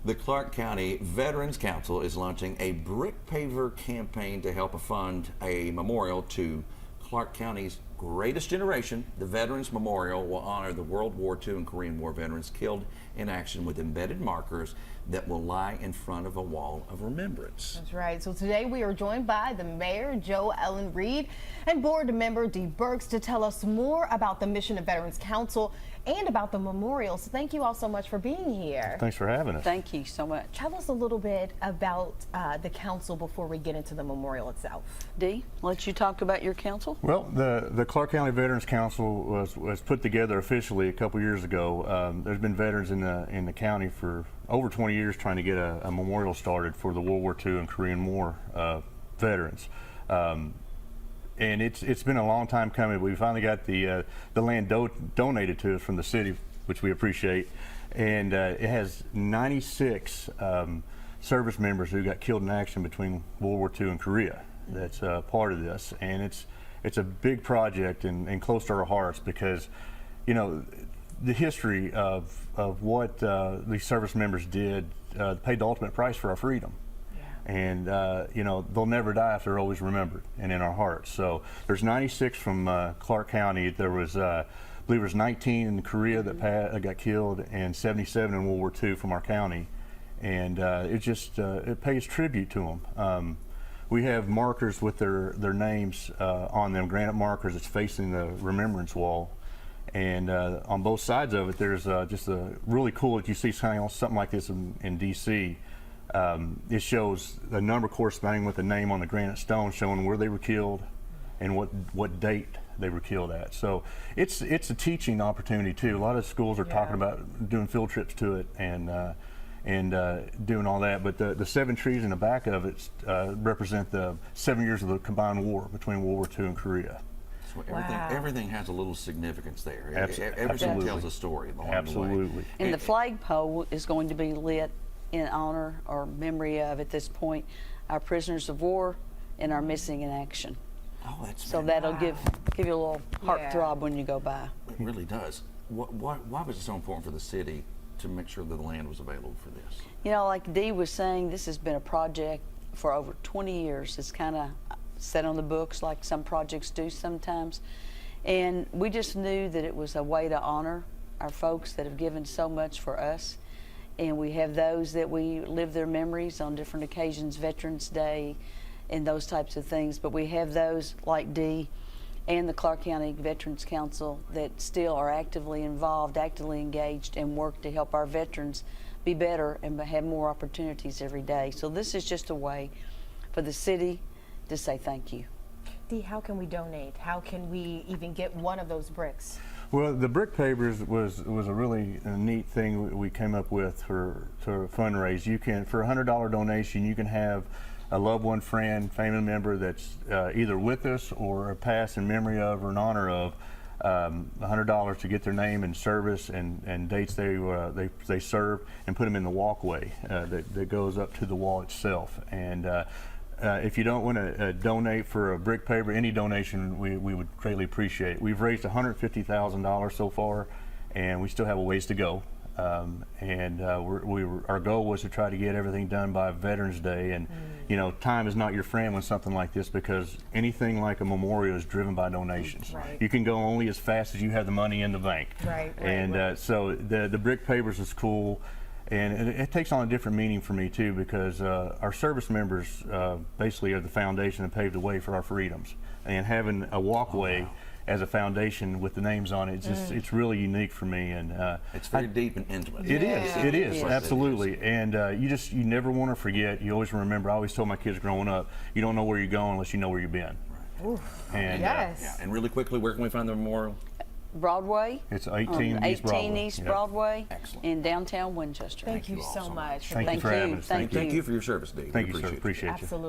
The Clark County Veterans Council is launching a brick paver campaign to help fund a memorial to Clark County's greatest generation. The Veterans Memorial will honor the World War II and Korean War veterans killed in action with embedded markers that will lie in front of a wall of remembrance. That's right. So today we are joined by the Mayor, Joe Ellen Reed, and Board Member Birkes to tell us more about the mission of Veterans Council and about the memorial. So thank you all so much for being here. Thanks for having us. Thank you so much. Tell us a little bit about the council before we get into the memorial itself. Dee, let you talk about your council. Well, the Clark County Veterans Council was put together officially a couple years ago. There's been veterans in the county for over 20 years trying to get a memorial started for the World War II and Korean War veterans. And it's been a long time coming. We finally got the land donated to us from the city, which we appreciate. And it has 96 service members who got killed in action between World War II and Korea. That's part of this, and it's a big project and close to our hearts because, you know, the history of what these service members did paid the ultimate price for our freedom. And you know, they'll never die if they're always remembered and in our hearts. So there's 96 from Clark County. There was, I believe, there was 19 in Korea that got killed, and 77 in World War II from our county. And it pays tribute to them. We have markers with their names on them, granite markers that's facing the remembrance wall. And on both sides of it, there's just a really cool, if you see something like this in D.C., it shows the number corresponding with the name on the granite stone showing where they were killed and what date they were killed at. So it's a teaching opportunity too. A lot of schools are talking about doing field trips to it and doing all that. But the 7 trees in the back of it represent the 7 years of the combined war between World War II and Korea. So everything has a little significance there. Everything Absolutely. tells a story along Absolutely. the way. And the flagpole is going to be lit in honor or memory of, at this point, our prisoners of war and our missing in action. Oh, that's so that'll give you a little heart throb when you go by. It really does. Why was it so important for the city to make sure that the land was available for this? You know, like Dee was saying, this has been a project for over 20 years. It's kind of set on the books like some projects do sometimes. And we just knew that it was a way to honor our folks that have given so much for us. And we have those that we live their memories on different occasions, Veterans Day and those types of things. But we have those like Dee and the Clark County Veterans Council that still are actively involved, actively engaged, and work to help our veterans be better and have more opportunities every day. So this is just a way for the city to say thank you. Dee, how can we donate? How can we even get one of those bricks? Well, the brick pavers was a really neat thing we came up with to fundraise. You can, for a $100 donation, you can have a loved one, friend, family member that's either with us or passed in memory of or in honor of, $100 to get their name and service and dates they served, and put them in the walkway that goes up to the wall itself. And if you don't want to donate for a brick paver, any donation we would greatly appreciate. We've raised $150,000 so far, and we still have a ways to go. Our goal was to try to get everything done by Veterans Day, and you know, time is not your friend when something like this, because anything like a memorial is driven by donations. Right. You can go only as fast as you have the money in the bank. So the brick pavers is cool. And it takes on a different meaning for me too, because our service members basically are the foundation that paved the way for our freedoms. And having a walkway as a foundation with the names on it, it's really unique for me. And it's very deep and intimate. It is, absolutely. It is. And you never want to forget. You always remember. I always told my kids growing up, you don't know where you're going unless you know where you've been. Right. And, and really quickly, where can we find the memorial? Broadway. It's 18 East Broadway. 18 East Broadway. Excellent. In downtown Winchester. Thank you so much. Thank you for having us. Thank you for your service, Dee. Thank you, sir. Appreciate you. Absolutely.